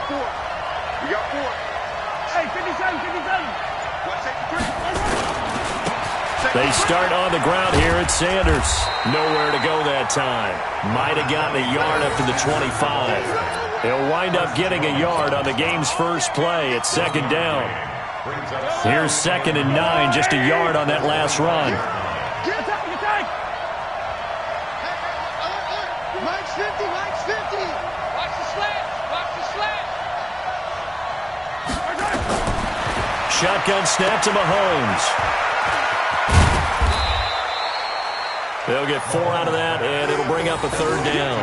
got 4. We got 4. Hey, 57, 57. They start on the ground here at Sanders. Nowhere to go that time. Might have gotten a yard up to the 25. He'll wind up getting a yard on the game's first play at second down. Here's 2nd and 9, just a yard on that last run. Mike's 50, Mike's 50. Watch the slant, watch the slant. Shotgun snap to Mahomes. They'll get 4 out of that, and it'll bring up a 3rd down.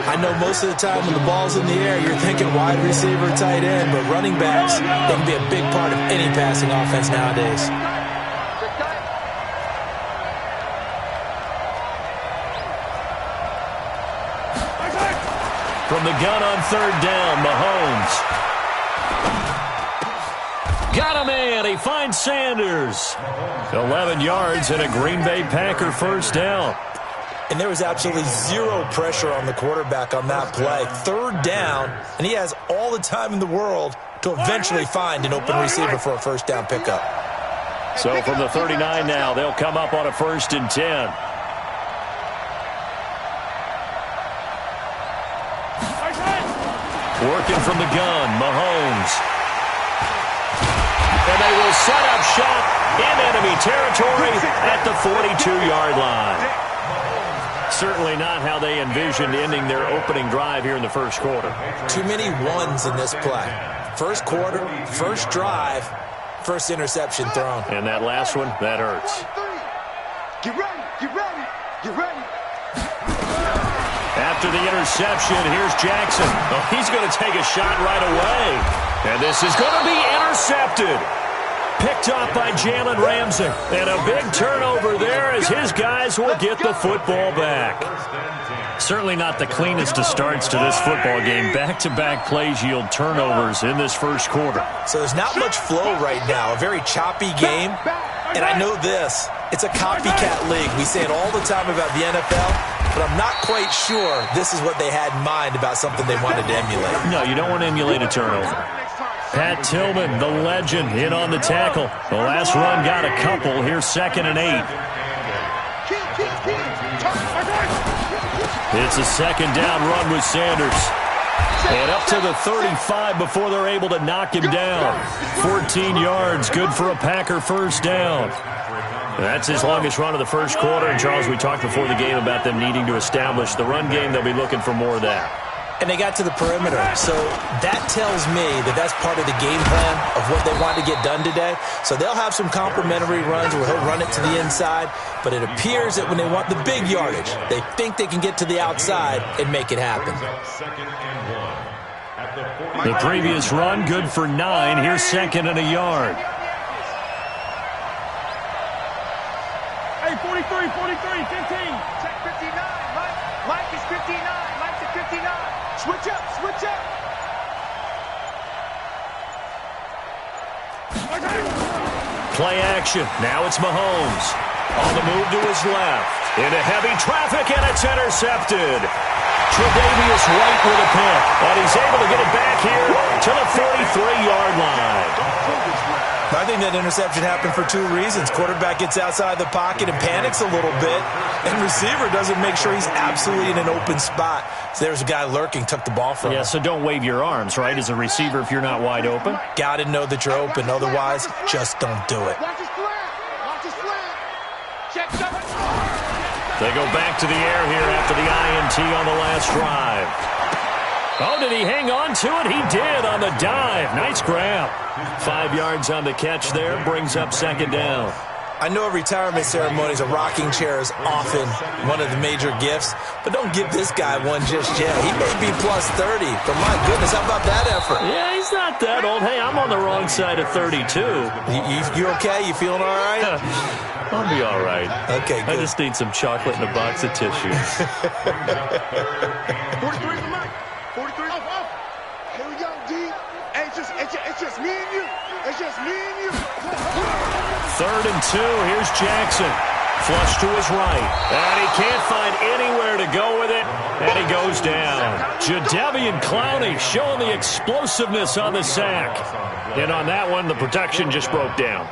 I know most of the time when the ball's in the air, you're thinking wide receiver, tight end, but running backs, they can be a big part of any passing offense nowadays. From the gun on 3rd down, Mahomes. Got him in. He finds Sanders. 11 yards and a Green Bay Packer first down. And there was absolutely zero pressure on the quarterback on that play. 3rd down, and he has all the time in the world to eventually find an open receiver for a first down pickup. So from the 39 now, they'll come up on a 1st and 10. Working from the gun, Mahomes. And they will set up shop in enemy territory at the 42-yard line. Certainly not how they envisioned ending their opening drive here in the first quarter. Too many ones in this play. First quarter, first drive, first interception thrown. And that last one, that hurts. Get ready, get ready, get ready. After the interception, here's Jackson. Oh, he's going to take a shot right away. And this is going to be intercepted. Picked off by Jalen Ramsey. And a big turnover there as his guys will get the football back. Certainly not the cleanest of starts to this football game. Back-to-back plays yield turnovers in this first quarter. So there's not much flow right now. A very choppy game. And I know this. It's a copycat league. We say it all the time about the NFL, but I'm not quite sure this is what they had in mind about something they wanted to emulate. No, you don't want to emulate a turnover. Pat Tillman, the legend, in on the tackle. The last run got a couple. Here's 2nd and 8. It's a 2nd down run with Sanders. And up to the 35 before they're able to knock him down. 14 yards, good for a Packer first down. That's his longest run of the first quarter. And, Charles, we talked before the game about them needing to establish the run game. They'll be looking for more of that. And they got to the perimeter. So that tells me that that's part of the game plan of what they want to get done today. So they'll have some complementary runs where he'll run it to the inside. But it appears that when they want the big yardage, they think they can get to the outside and make it happen. The previous run, good for 9. Here's 2nd and a yard. Hey, 43, 43, 15. Check 59. Mike is 59. Mike's at 59. Switch up, switch up. Play action. Now it's Mahomes. On the move to his left. Into heavy traffic, and it's intercepted. Tre'Davious White with a pick. And he's able to get it back here to the 43-yard line. I think that interception happened for 2 reasons. Quarterback gets outside the pocket and panics a little bit, and receiver doesn't make sure he's absolutely in an open spot. So there's a guy lurking, took the ball from him. Yeah, so don't wave your arms, right, as a receiver if you're not wide open. Got to know that you're open. Otherwise, just don't do it. Watch his slant. Watch his slant. Check something. They go back to the air here after the INT on the last drive. Oh, did he hang on to it? He did on the dive. Nice grab. 5 yards on the catch there. Brings up 2nd down. I know at retirement ceremonies, a rocking chair is often one of the major gifts, but don't give this guy one just yet. He may be plus 30, but my goodness, how about that effort? Yeah, he's not that old. Hey, I'm on the wrong side of 32. You okay? You feeling all right? I'll be all right. Okay, good. I just need some chocolate and a box of tissues. 43 for Mike. 43. Here we go, D. Hey, it's just me and you. It's just me and you. 3rd and 2. Here's Jackson. Flush to his right. And he can't find anywhere to go with it. And he goes down. Jadeveon Clowney showing the explosiveness on the sack. And on that one, the protection just broke down.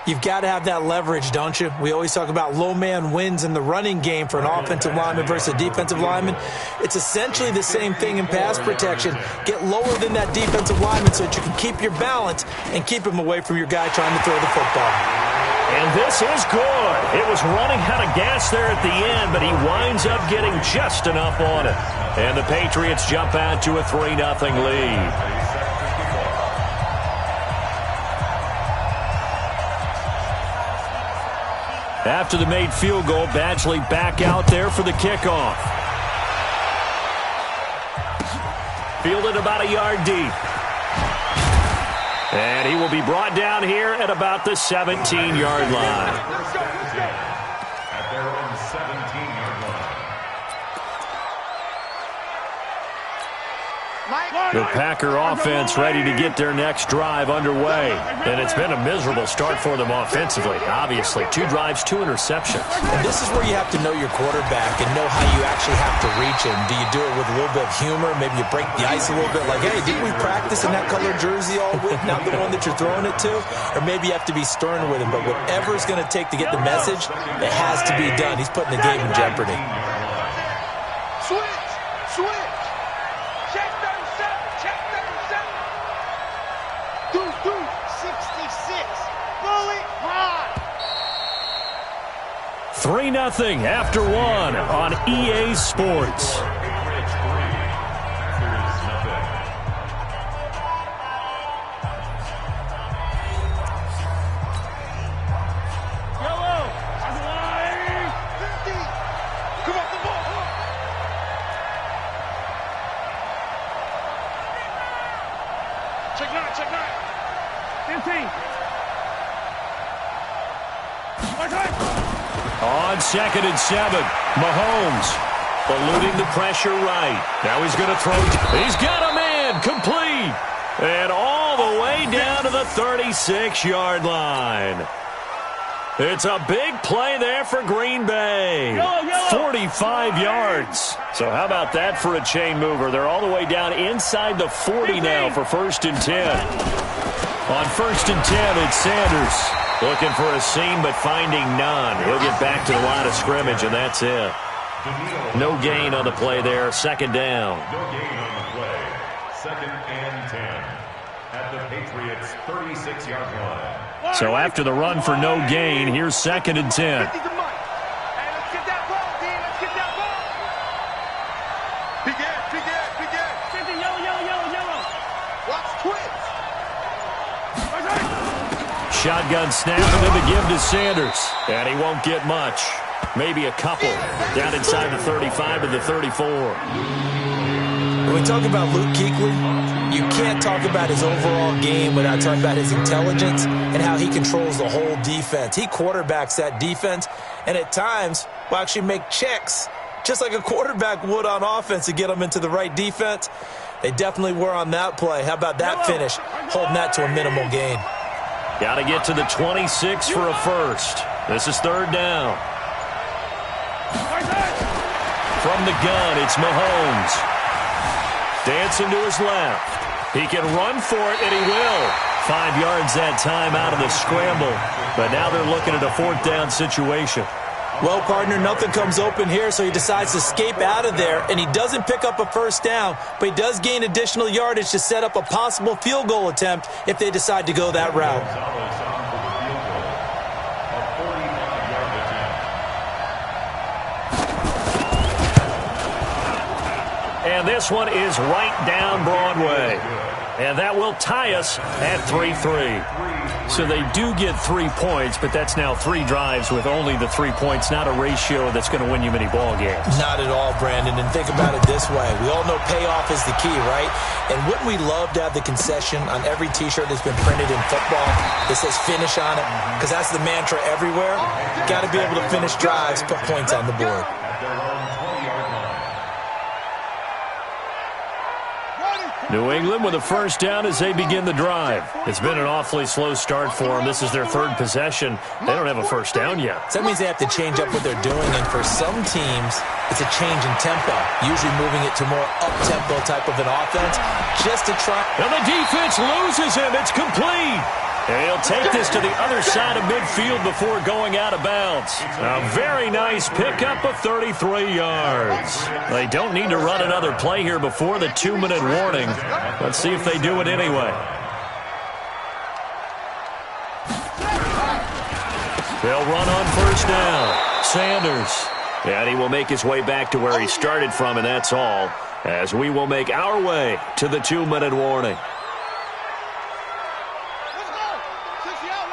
You've got to have that leverage, don't you? We always talk about low man wins in the running game for an offensive lineman versus a defensive lineman. It's essentially the same thing in pass protection. Get lower than that defensive lineman so that you can keep your balance and keep him away from your guy trying to throw the football. And this is good. It was running out of gas there at the end, but he winds up getting just enough on it. And the Patriots jump out to a 3-0 lead. After the made field goal, Badgley back out there for the kickoff. Fielded about a yard deep. And he will be brought down here at about the 17-yard line. At their own 17-yard line. The Packer offense ready to get their next drive underway. And it's been a miserable start for them offensively. Obviously, 2 drives, 2 interceptions. And this is where you have to know your quarterback and know how you actually have to reach him. Do you do it with a little bit of humor? Maybe you break the ice a little bit like, hey, didn't we practice in that colored jersey all week? Not the one that you're throwing it to? Or maybe you have to be stern with him. But whatever it's going to take to get the message, it has to be done. He's putting the game in jeopardy. Switch. Check 37. Check 37. Do. 66. Fully high. 3-0 after 1 on EA Sports. Check 9. 15. On 2nd and 7, Mahomes eluding the pressure right. Now he's going to throw. He's got a man complete. And all the way down to the 36-yard line. It's a big play there for Green Bay. 45 yards. So how about that for a chain mover? They're all the way down inside the 40 now for 1st and 10. On 1st and 10, it's Sanders. Looking for a seam, but finding none. He'll get back to the line of scrimmage, and that's it. No gain on the play there. 2nd down. No gain on the play. 2nd and 10. At the Patriots' 36-yard line. So after the run for no gain, here's 2nd and 10. Hey, let's get that ball, D. Let's get that ball. Big air. 50, yellow. Watch twins. Shotgun snap and then the give to Sanders. And he won't get much. Maybe a couple. Down inside the 35 to the 34. When we talk about Luke Kuechly, you can't talk about his overall game without talking about his intelligence and how he controls the whole defense. He quarterbacks that defense and at times will actually make checks just like a quarterback would on offense to get them into the right defense. They definitely were on that play. How about that finish? Holding that to a minimal gain. Got to get to the 26 for a first. This is 3rd down. From the gun, it's Mahomes. Dancing to his left. He can run for it, and he will. 5 yards that time out of the scramble. But now they're looking at a 4th down situation. Well, partner, nothing comes open here, so he decides to escape out of there, and he doesn't pick up a 1st down, but he does gain additional yardage to set up a possible field goal attempt if they decide to go that route. And this one is right down Broadway. And that will tie us at 3-3. So they do get 3 points, but that's now 3 drives with only the 3 points, not a ratio that's going to win you many ball games. Not at all, Brandon. And think about it this way. We all know payoff is the key, right? And wouldn't we love to have the concession on every T-shirt that's been printed in football that says finish on it? Because that's the mantra everywhere. Got to be able to finish drives, put points on the board. New England with a first down as they begin the drive. It's been an awfully slow start for them. This is their third possession. They don't have a first down yet. So that means they have to change up what they're doing, and for some teams, it's a change in tempo, usually moving it to more up-tempo type of an offense just to try. And the defense loses him. It's complete. And he'll take this to the other side of midfield before going out of bounds. A very nice pickup of 33 yards. They don't need to run another play here before the 2-minute warning. Let's see if they do it anyway. They'll run on first down. Sanders. And he will make his way back to where he started from, and that's all, as we will make our way to the 2-minute warning.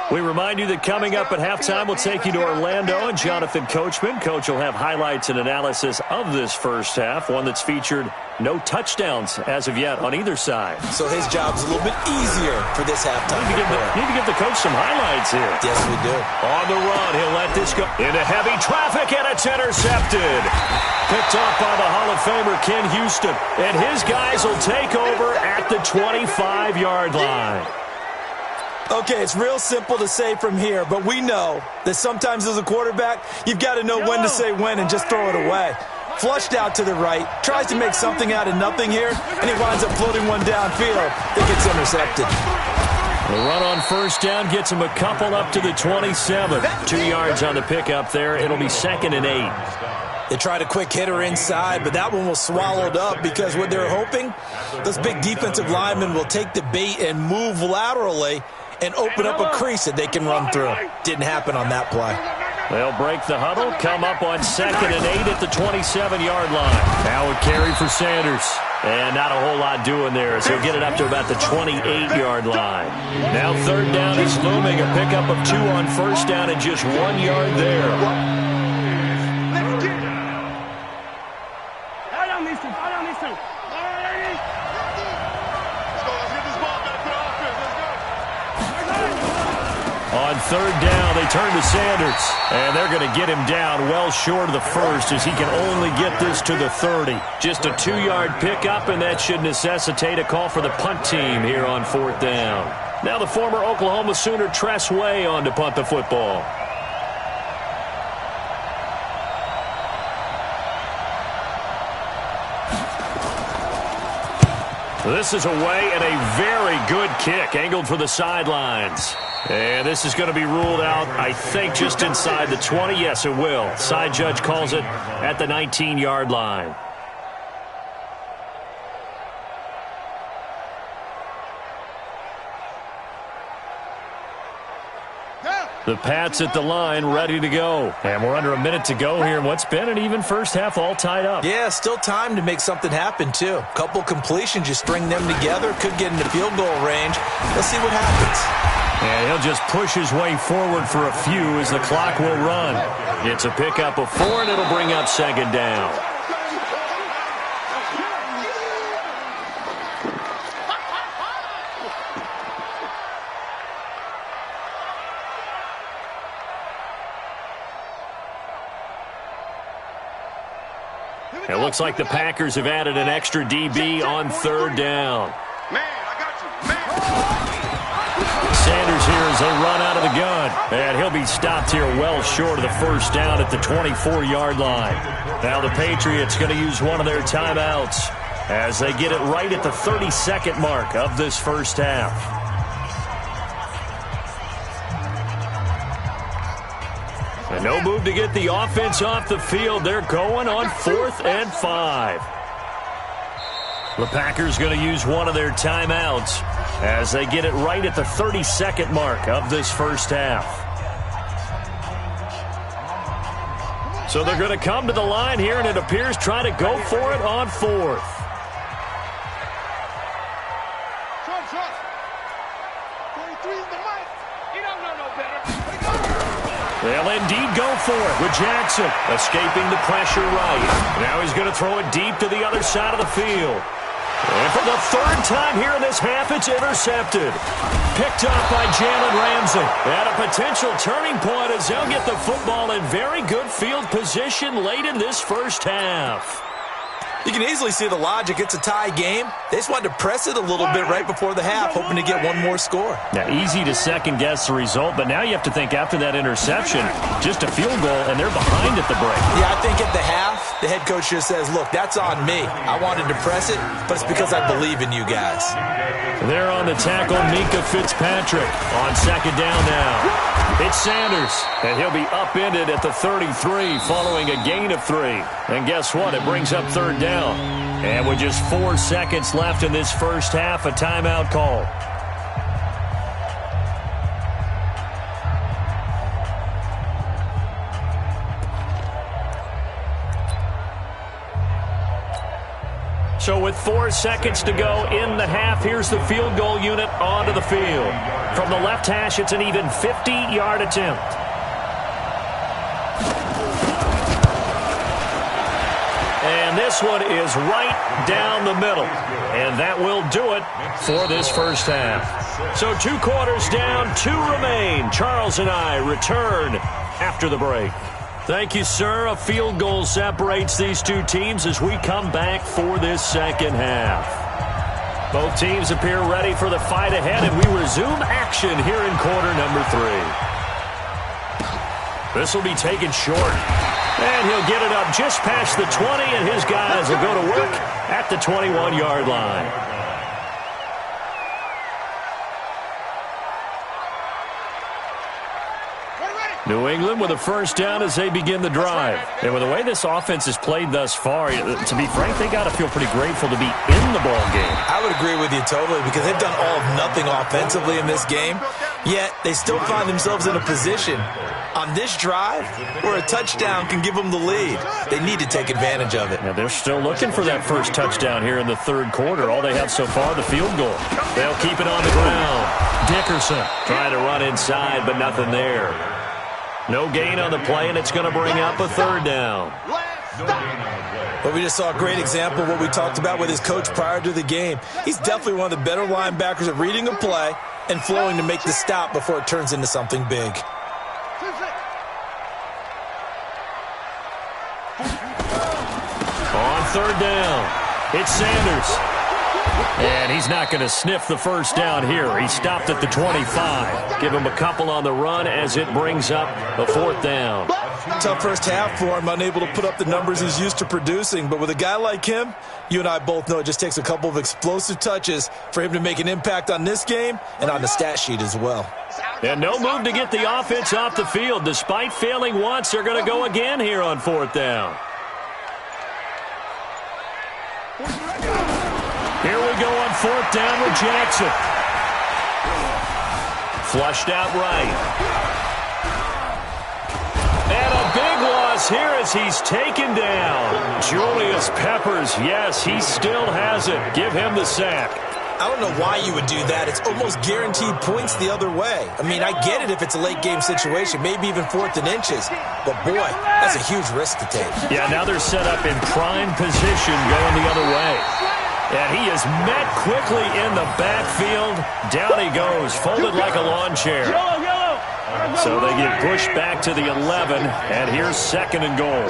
We remind you that coming up at halftime, we'll take you to Orlando and Jonathan Coachman. Coach will have highlights and analysis of this first half, one that's featured no touchdowns as of yet on either side. So his job's a little bit easier for this halftime. Need to give the coach some highlights here. Yes, we do. On the run, he'll let this go into heavy traffic, and it's intercepted. Picked off by the Hall of Famer Ken Houston, and his guys will take over at the 25-yard line. Okay, it's real simple to say from here, but we know that sometimes as a quarterback, you've got to know when to say when and just throw it away. Flushed out to the right, tries to make something out of nothing here, and he winds up floating one downfield that gets intercepted. The run on first down gets him a couple up to the 27. 2 yards on the pickup there. It'll be 2nd and 8. They tried a quick hitter inside, but that one was swallowed up because what they're hoping, those big defensive linemen will take the bait and move laterally and open up a crease that they can run through. Didn't happen on that play. They'll break the huddle, come up on 2nd and 8 at the 27-yard line. Now a carry for Sanders. And not a whole lot doing there as he'll get it up to about the 28-yard line. Now 3rd down is looming. A pickup of 2 on first down and just 1 yard there. On 3rd down, they turn to Sanders, and they're going to get him down well short of the first as he can only get this to the 30. Just a 2-yard pickup, and that should necessitate a call for the punt team here on 4th down. Now the former Oklahoma Sooner Tress Way on to punt the football. This is away and a very good kick, angled for the sidelines. And this is going to be ruled out, I think, just inside the 20. Yes, it will. Side judge calls it at the 19-yard line. The Pats at the line, ready to go. And we're under a minute to go here in what's been an even first half, all tied up. Yeah, still time to make something happen, too. Couple completions, you string them together, could get into field goal range. Let's see what happens. And he'll just push his way forward for a few as the clock will run. It's a pickup of 4, and it'll bring up 2nd down. It looks like the Packers have added an extra DB on 3rd down. Man, I got you. Man. Sanders here as they run out of the gun. And he'll be stopped here well short of the first down at the 24-yard line. Now the Patriots going to use one of their timeouts as they get it right at the 32nd mark of this first half. And no move to get the offense off the field. They're going on 4th and 5. The Packers going to use one of their timeouts as they get it right at the 32nd mark of this first half. So they're going to come to the line here, and it appears try to go for it on 4th. They'll indeed go for it with Jackson escaping the pressure right. Now he's going to throw it deep to the other side of the field. And for the 3rd time here in this half, it's intercepted. Picked off by Jalen Ramsey. At a potential turning point as they'll get the football in very good field position late in this first half. You can easily see the logic. It's a tie game. They just wanted to press it a little bit right before the half, hoping to get one more score. Now, easy to second-guess the result, but now you have to think after that interception, just a field goal, and they're behind at the break. Yeah, I think at the half, the head coach just says, look, that's on me. I wanted to press it, but it's because I believe in you guys. There on the tackle, Minka Fitzpatrick on second down now. It's Sanders, and he'll be upended at the 33 following a gain of 3. And guess what? It brings up third down. And with just 4 seconds left in this first half, a timeout call. So with 4 seconds to go in the half, here's the field goal unit onto the field. From the left hash, it's an even 50-yard attempt. And this one is right down the middle. And that will do it for this first half. So 2 quarters down, 2 remain. Charles and I return after the break. Thank you, sir. A field goal separates these two teams as we come back for this second half. Both teams appear ready for the fight ahead, and we resume action here in quarter number 3. This will be taken short. And he'll get it up just past the 20, and his guys will go to work at the 21-yard line. New England with a first down as they begin the drive. And with the way this offense has played thus far, to be frank, they got to feel pretty grateful to be in the ball game. I would agree with you totally because they've done all of nothing offensively in this game, yet they still find themselves in a position on this drive where a touchdown can give them the lead. They need to take advantage of it. Now they're still looking for that first touchdown here in the third quarter. All they have so far, the field goal. They'll keep it on the ground. Dickerson trying to run inside, but nothing there. No gain on the play, and it's going to bring up a third down. But we just saw a great example of what we talked about with his coach prior to the game. He's definitely one of the better linebackers at reading a play and flowing to make the stop before it turns into something big. On third down, it's Sanders. And he's not going to sniff the first down here. He stopped at the 25. Give him a couple on the run as it brings up a fourth down. Tough first half for him, unable to put up the numbers he's used to producing. But with a guy like him, you and I both know it just takes a couple of explosive touches for him to make an impact on this game and on the stat sheet as well. And no move to get the offense off the field. Despite failing once, they're going to go again here on fourth down. Here we go on fourth down with Jackson. Flushed out right. And a big loss here as he's taken down. Julius Peppers, yes, he still has it. Give him the sack. I don't know why you would do that. It's almost guaranteed points the other way. I mean, I get it if it's a late game situation, maybe even 4th and inches. But, boy, that's a huge risk to take. Yeah, now they're set up in prime position going the other way. And he is met quickly in the backfield. Down he goes, folded like a lawn chair. So they get pushed back to the 11, and here's second and goal.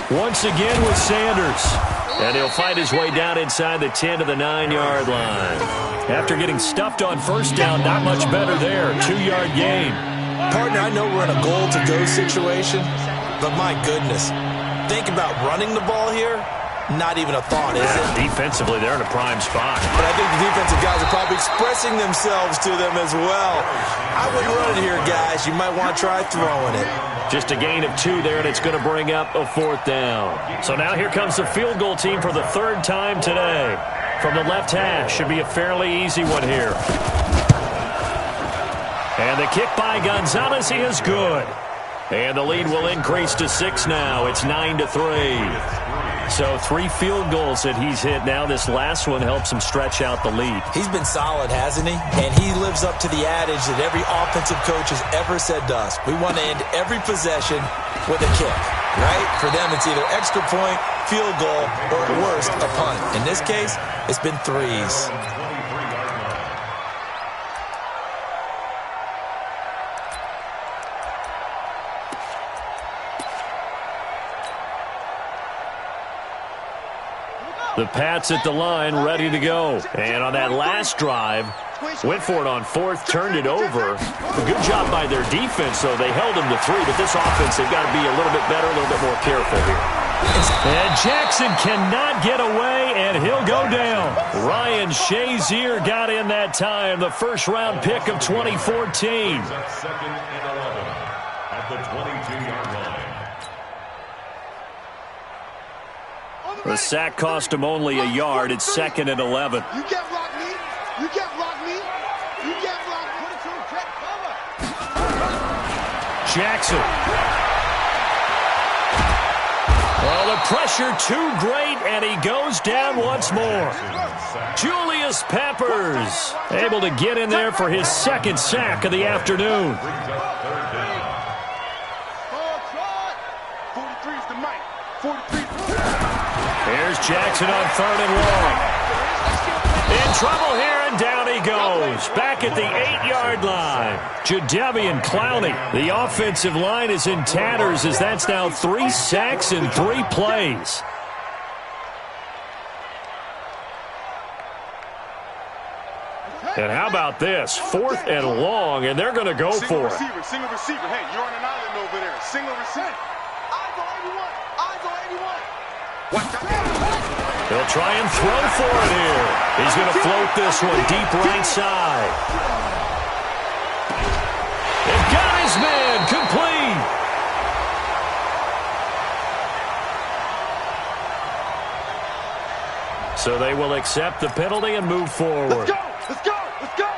Once again with Sanders. And he'll fight his way down inside the 10 to the 9-yard line. After getting stuffed on first down, not much better there. 2-yard gain. Partner, I know we're in a goal-to-go situation, but my goodness. Think about running the ball here. Not even a thought, is it? Defensively, they're in a prime spot. But I think the defensive guys are probably expressing themselves to them as well. I wouldn't run it here, guys. You might want to try throwing it. Just a gain of 2 there, and it's going to bring up a fourth down. So now here comes the field goal team for the third time today. From the left hash, should be a fairly easy one here. And the kick by Gonzalez is good. And the lead will increase to 6 now. It's 9-3. So 3 field goals that he's hit now. This last one helps him stretch out the lead. He's been solid, hasn't he? And he lives up to the adage that every offensive coach has ever said to us. We want to end every possession with a kick. right? For them, it's either extra point, field goal, or at worst, a punt. In this case, it's been threes. The Pats at the line, ready to go. And on that last drive, went for it on fourth, turned it over. A good job by their defense, though. They held him to 3, but this offense, they've got to be a little bit better, a little bit more careful here. And Jackson cannot get away, and he'll go down. Ryan Shazier got in that time, the first-round pick of 2014. Second and 11 at the 22-yard line. The sack cost him only a yard. It's second and 11. You can't block me. You can't block me. You can't block me. Jackson. Well, the pressure too great, and he goes down once more. Julius Peppers able to get in there for his second sack of the afternoon. 43 is the mic. 43. Here's Jackson on third and long. In trouble here, and down he goes. Back at the 8-yard line. Jadeveon Clowney. The offensive line is in tatters as that's now 3 sacks in 3 plays. And how about this? 4th and long, and they're going to go for it. Single receiver. Hey, you're on an island over there. Single receiver. Eyes on 81. Eyes on 81. He'll try and throw for it here. He's going to float this one deep right side. They've got his man complete. So they will accept the penalty and move forward. Let's go. Let's go. Let's go.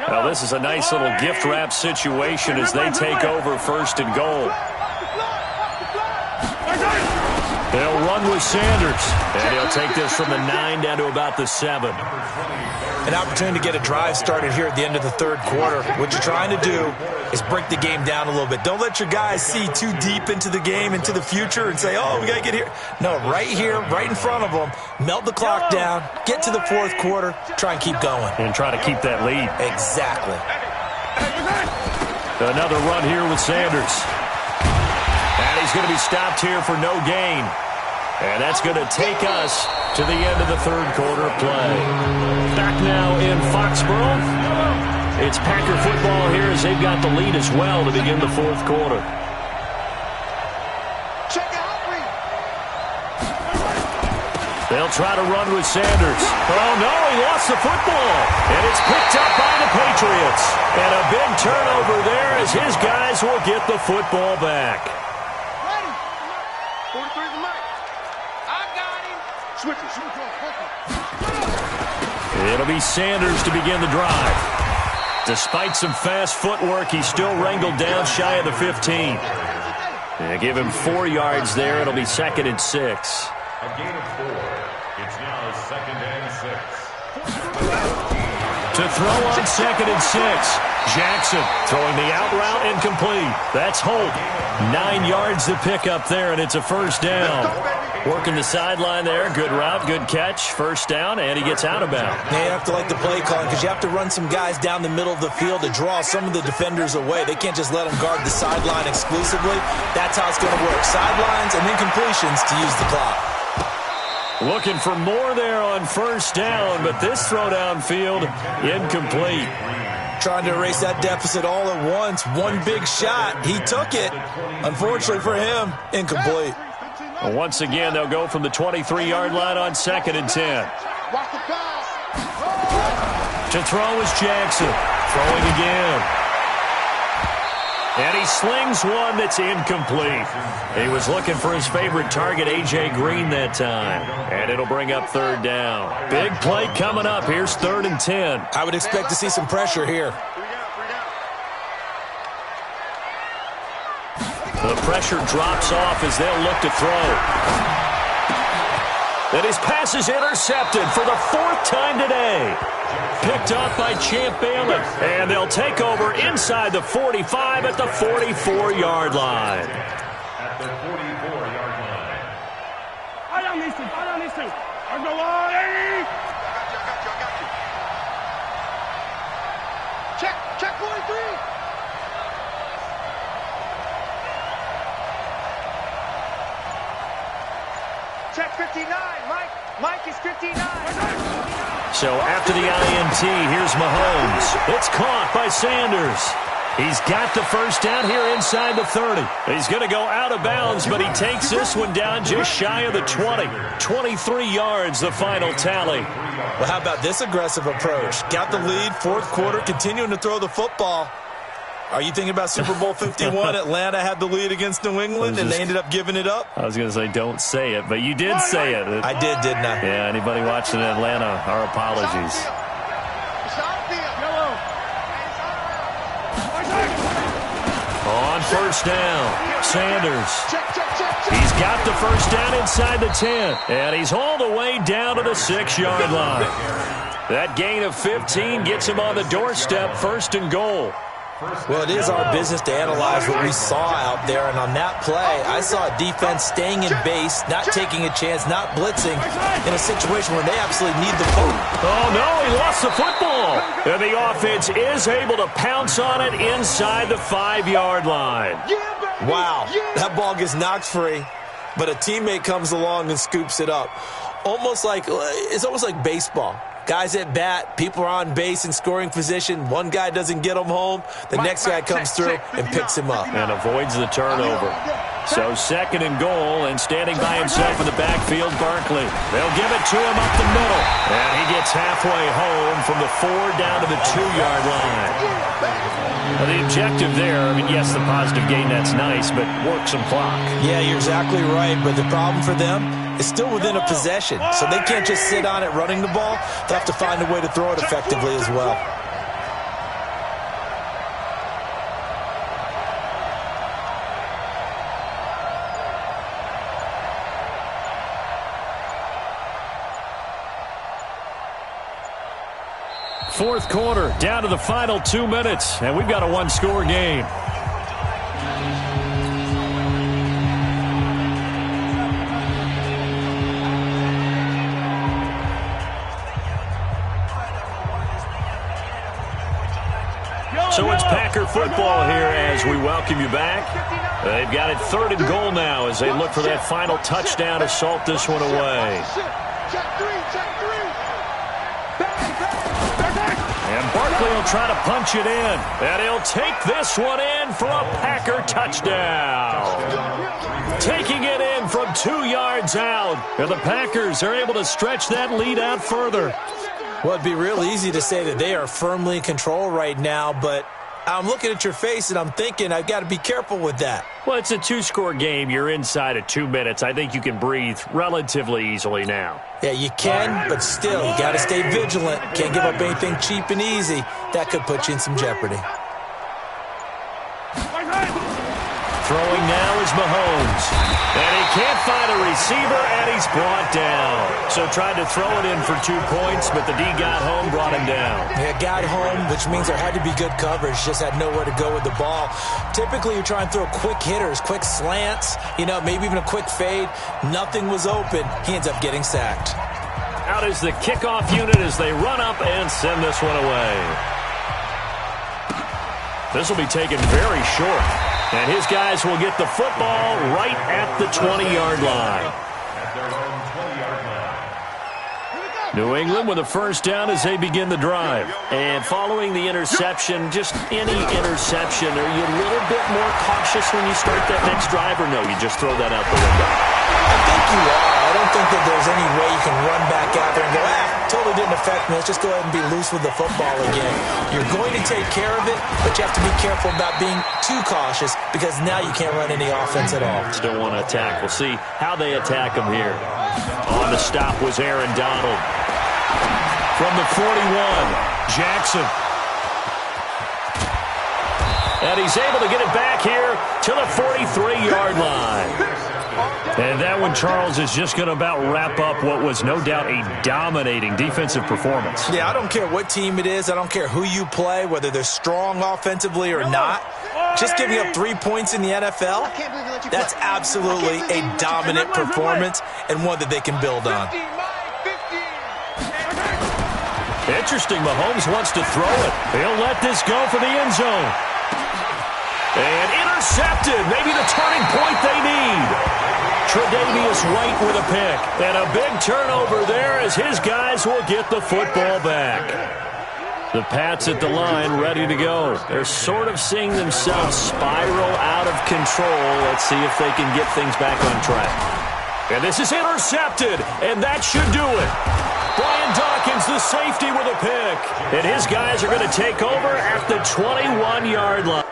Well, this is a nice little gift wrap situation as they take over first and goal. They'll run with Sanders, and he'll take this from the 9 down to about the 7. An opportunity to get a drive started here at the end of the third quarter. What you're trying to do is break the game down a little bit. Don't let your guys see too deep into the game, into the future, and say, oh, we got to get here. No, right here, right in front of them, melt the clock down, get to the fourth quarter, try and keep going. And try to keep that lead. Exactly. Another run here with Sanders. And he's going to be stopped here for no gain. And that's going to take us to the end of the third quarter play. Back now in Foxborough. It's Packer football here as they've got the lead as well to begin the fourth quarter. They'll try to run with Sanders. Oh, no, he lost the football. And it's picked up by the Patriots. And a big turnover there as his guys will get the football back. It'll be Sanders to begin the drive. Despite some fast footwork, he's still wrangled down shy of the 15. They give him 4 yards there. It'll be second and 6. A gain of 4. It's now second and 6. To throw on second and 6. Jackson throwing the out route incomplete. That's Holt. 9 yards to pick up there, and it's a first down. Working the sideline there. Good route, good catch. First down, and he gets out of bounds. Yeah, you have to like the play calling because you have to run some guys down the middle of the field to draw some of the defenders away. They can't just let them guard the sideline exclusively. That's how it's going to work. Sidelines and then completions to use the clock. Looking for more there on first down, but this throw downfield incomplete. Trying to erase that deficit all at once. One big shot. He took it. Unfortunately for him, incomplete. Well, once again, they'll go from the 23-yard line on second and 10. To throw is Jackson. Throwing again. And he slings one that's incomplete. He was looking for his favorite target, A.J. Green, that time. And it'll bring up third down. Big play coming up. Here's third and 10. I would expect to see some pressure here. The pressure drops off as they'll look to throw. And his pass is intercepted for the 4th time today. Picked up by Champ Bailey. And they'll take over inside the 45 at the 44-yard line. At the 44-yard line. I don't need to. I go on, Eddie. I got you. Check 43. Check 59. Mike is 59. So after the INT, here's Mahomes. It's caught by Sanders. He's got the first down here inside the 30. He's going to go out of bounds, but he takes this one down just shy of the 20. 23 yards, the final tally. Well, how about this aggressive approach? Got the lead, 4th quarter, continuing to throw the football. Are you thinking about Super Bowl 51? Atlanta had the lead against New England, and they ended up giving it up? I was going to say don't say it, but you did say it. I did, didn't I? Yeah, anybody watching Atlanta, our apologies. On first down, Sanders. He's got the first down inside the 10, and he's all the way down to the 6-yard line. That gain of 15 gets him on the doorstep, 1st and goal. Well, it is our business to analyze what we saw out there, and on that play, I saw a defense staying in base, not taking a chance, not blitzing in a situation where they absolutely need the ball. Oh, no, he lost the football. And the offense is able to pounce on it inside the 5-yard line. Wow, that ball gets knocked free, but a teammate comes along and scoops it up. It's almost like baseball. Guys at bat, people are on base in scoring position. One guy doesn't get him home. The next guy comes through and picks him up. And avoids the turnover. So 2nd and goal, and standing by himself in the backfield, Barkley. They'll give it to him up the middle. And he gets halfway home from the 4 down to the 2-yard line. Now, the objective there, yes, the positive gain, that's nice, but work some clock. Yeah, you're exactly right, but the problem for them is still within a possession, so they can't just sit on it running the ball. They'll have to find a way to throw it effectively as well. Fourth quarter, down to the final 2 minutes, and we've got a 1-score game. So it's Packer football here as we welcome you back. They've got it 3rd and goal now as they look for that final touchdown to salt this one away. And Barkley will try to punch it in. And he'll take this one in for a Packer touchdown. Taking it in from 2 yards out. And the Packers are able to stretch that lead out further. Well, it'd be real easy to say that they are firmly in control right now, but I'm looking at your face and I'm thinking I've got to be careful with that. Well, it's a 2-score game. You're inside of 2 minutes. I think you can breathe relatively easily now. Yeah, you can, but still, you got to stay vigilant. Can't give up anything cheap and easy. That could put you in some jeopardy. Throwing now is Mahomes. And he can't find a receiver, and he's brought down. So tried to throw it in for 2 points, but the D got home, brought him down. Yeah, got home, which means there had to be good coverage. Just had nowhere to go with the ball. Typically, you're trying to throw quick hitters, quick slants, maybe even a quick fade. Nothing was open. He ends up getting sacked. Out is the kickoff unit as they run up and send this one away. This will be taken very short. And his guys will get the football right at the 20-yard line. New England with a first down as they begin the drive. And following the interception, just any interception, are you a little bit more cautious when you start that next drive, or no, you just throw that out the window? I think you are. I don't think that there's any way you can run back out there and go, totally didn't affect me. Let's just go ahead and be loose with the football again. You're going to take care of it, but you have to be careful about being too cautious because now you can't run any offense at all. Still want to attack. We'll see how they attack him here. On the stop was Aaron Donald. From the 41, Jackson. And he's able to get it back here to the 43-yard line. And that one, Charles, is just going to about wrap up what was no doubt a dominating defensive performance. Yeah, I don't care what team it is. I don't care who you play, whether they're strong offensively or not. Just giving up 3 points in the NFL, that's absolutely a dominant performance and one that they can build on. Interesting, Mahomes wants to throw it. He'll let this go for the end zone. And intercepted, maybe the turning point they need. Tre'Davious White with a pick. And a big turnover there as his guys will get the football back. The Pats at the line ready to go. They're sort of seeing themselves spiral out of control. Let's see if they can get things back on track. And this is intercepted, and that should do it. Brian Dawkins, the safety, with a pick. And his guys are going to take over at the 21-yard line.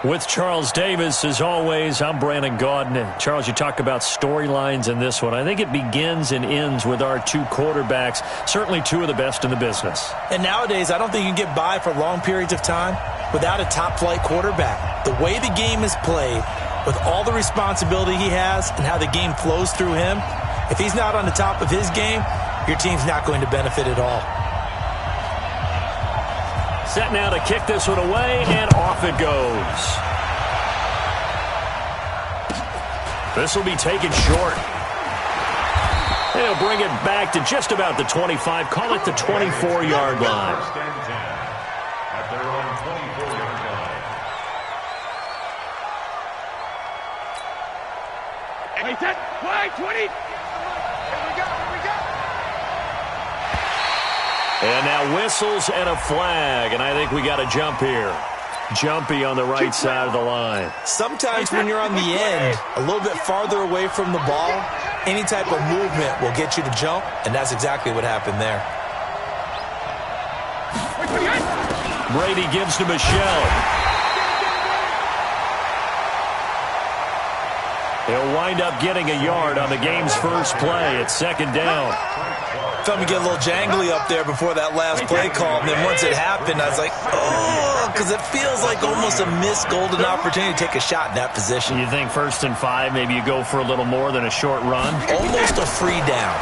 With Charles Davis, as always, I'm Brandon Gaudin. Charles, you talk about storylines in this one. I think it begins and ends with our two quarterbacks, certainly two of the best in the business. And nowadays, I don't think you can get by for long periods of time without a top-flight quarterback. The way the game is played, with all the responsibility he has and how the game flows through him, if he's not on the top of his game, your team's not going to benefit at all. Set now to kick this one away, and off it goes. This will be taken short. They'll bring it back to just about the 25. Call it the 24-yard line. At their own 24-yard line. Wait, set, wide, 20. Here we go, here we go. And now whistles and a flag, and I think we got a jump here. Jumpy on the right side of the line. Sometimes when you're on the end, a little bit farther away from the ball, any type of movement will get you to jump, and that's exactly what happened there. Brady gives to Michelle. He'll wind up getting a yard on the game's first play. It's second down. Felt me get a little jangly up there before that last play call, and then once it happened, I was like, oh, because it feels like almost a missed golden opportunity to take a shot in that position. You think 1st and 5, maybe you go for a little more than a short run? Almost a free down.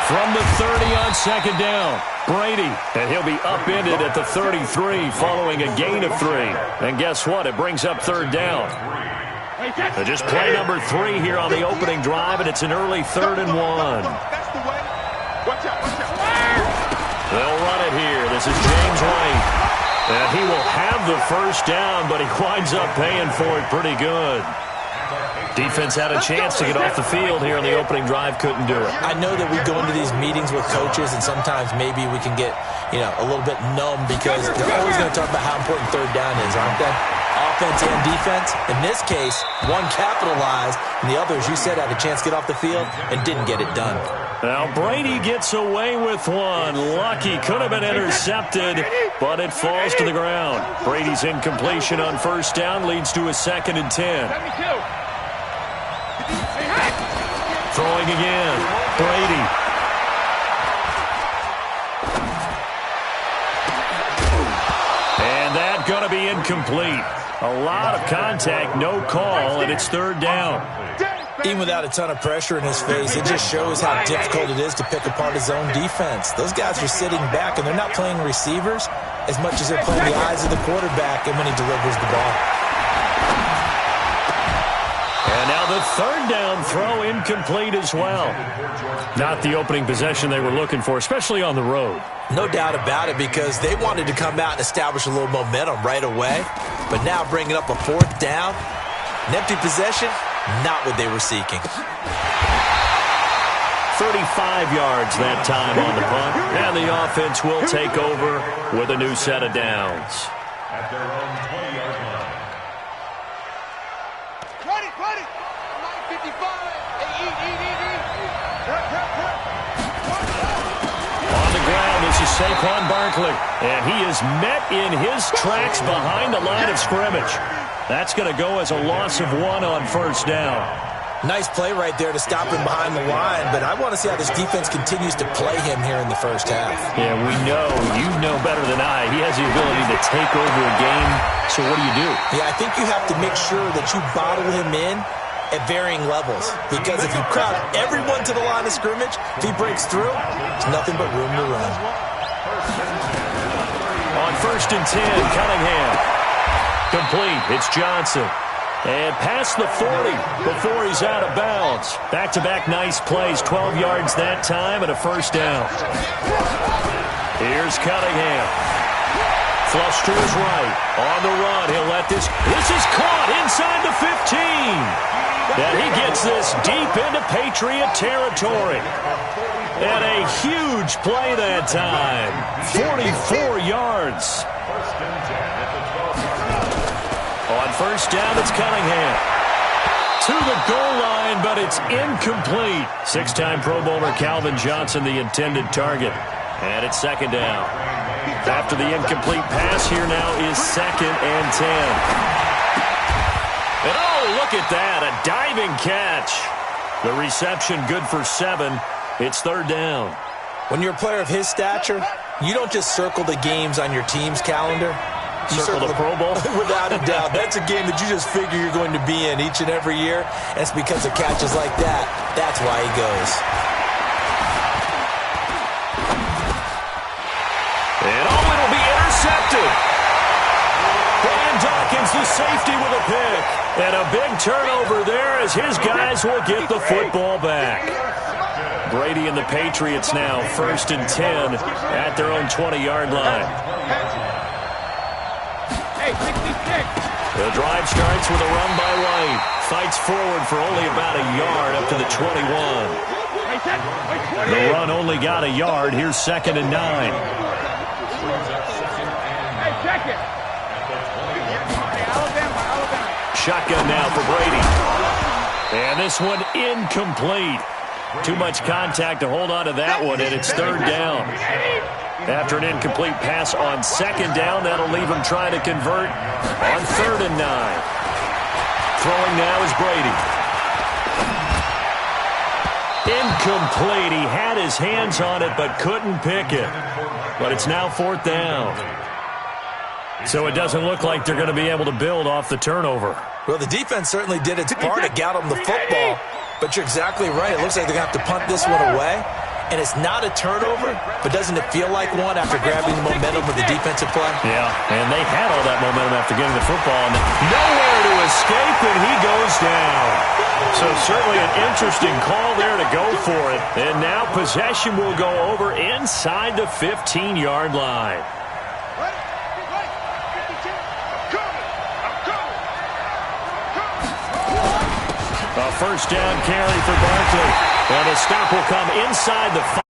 From the 30 on second down, Brady, and he'll be upended at the 33 following a gain of 3. And guess what? It brings up third down. Just play number 3 here on the opening drive, and it's an early 3rd and 1. That's the way. Watch out, watch out. They'll run it here. This is James White. And he will have the first down, but he winds up paying for it pretty good. Defense had a chance to get off the field here on the opening drive, couldn't do it. I know that we go into these meetings with coaches, and sometimes maybe we can get, a little bit numb because they're always going to talk about how important third down is, aren't they? Offense and defense. In this case, one capitalized, and the other, as you said, had a chance to get off the field and didn't get it done. Now Brady gets away with one. Lucky, could have been intercepted, but it falls to the ground. Brady's incompletion on first down leads to a 2nd and 10. Throwing again, Brady. And that going to be incomplete. A lot of contact, no call, and it's third down. Even without a ton of pressure in his face, it just shows how difficult it is to pick apart his own defense. Those guys are sitting back, and they're not playing receivers as much as they're playing the eyes of the quarterback and when he delivers the ball. And now the third down throw incomplete as well. Not the opening possession they were looking for, especially on the road. No doubt about it, because they wanted to come out and establish a little momentum right away. But now bringing up a 4th down, an empty possession, not what they were seeking. 35 yards that time on the punt. And the offense will take over with a new set of downs. At their own 20-yard line. Ready. 9:55. On the ground, this is Saquon Barkley. And he is met in his tracks behind the line of scrimmage. That's going to go as a loss of 1 on first down. Nice play right there to stop him behind the line, but I want to see how this defense continues to play him here in the first half. Yeah, we know. You know better than I. He has the ability to take over a game. So what do? Yeah, I think you have to make sure that you bottle him in at varying levels, because if you crowd everyone to the line of scrimmage, if he breaks through, there's nothing but room to run. On 1st and 10, Cunningham. Complete. It's Johnson. And past the 40 before he's out of bounds. Back-to-back nice plays, 12 yards that time and a first down. Here's Cunningham. Flush to his right. On the run, he'll let this. This is caught inside the 15. And he gets this deep into Patriot territory. And a huge play that time. 44 yards. On first down, it's Cunningham. To the goal line, but it's incomplete. 6-time Pro Bowler Calvin Johnson, the intended target. And it's second down. After the incomplete pass, here now is 2nd and 10. And oh, look at that, a diving catch. The reception good for 7. It's third down. When you're a player of his stature, you don't just circle the games on your team's calendar. You circle the Pro Bowl? Without a doubt. That's a game that you just figure you're going to be in each and every year. And it's because of catches like that. That's why he goes. And oh, it'll be intercepted. Brian Dawkins, the safety, with a pick. And a big turnover there as his guys will get the football back. Brady and the Patriots now 1st and 10 at their own 20-yard line. The drive starts with a run by White. Fights forward for only about a yard up to the 21. The run only got a yard. Here's 2nd and 9. Shotgun now for Brady. And this one incomplete. Too much contact to hold on to that one, and it's third down. After an incomplete pass on second down, that'll leave him trying to convert on 3rd and 9. Throwing now is Brady. Incomplete. He had his hands on it but couldn't pick it. But it's now 4th down. So it doesn't look like they're going to be able to build off the turnover. Well, the defense certainly did its part to get them the football. But you're exactly right. It looks like they're going to have to punt this one away. And it's not a turnover, but doesn't it feel like one after grabbing the momentum with the defensive play? Yeah, and they had all that momentum after getting the football. And nowhere to escape, and he goes down. So certainly an interesting call there to go for it. And now possession will go over inside the 15-yard line. A first down carry for Barkley. And a stop will come inside the 5.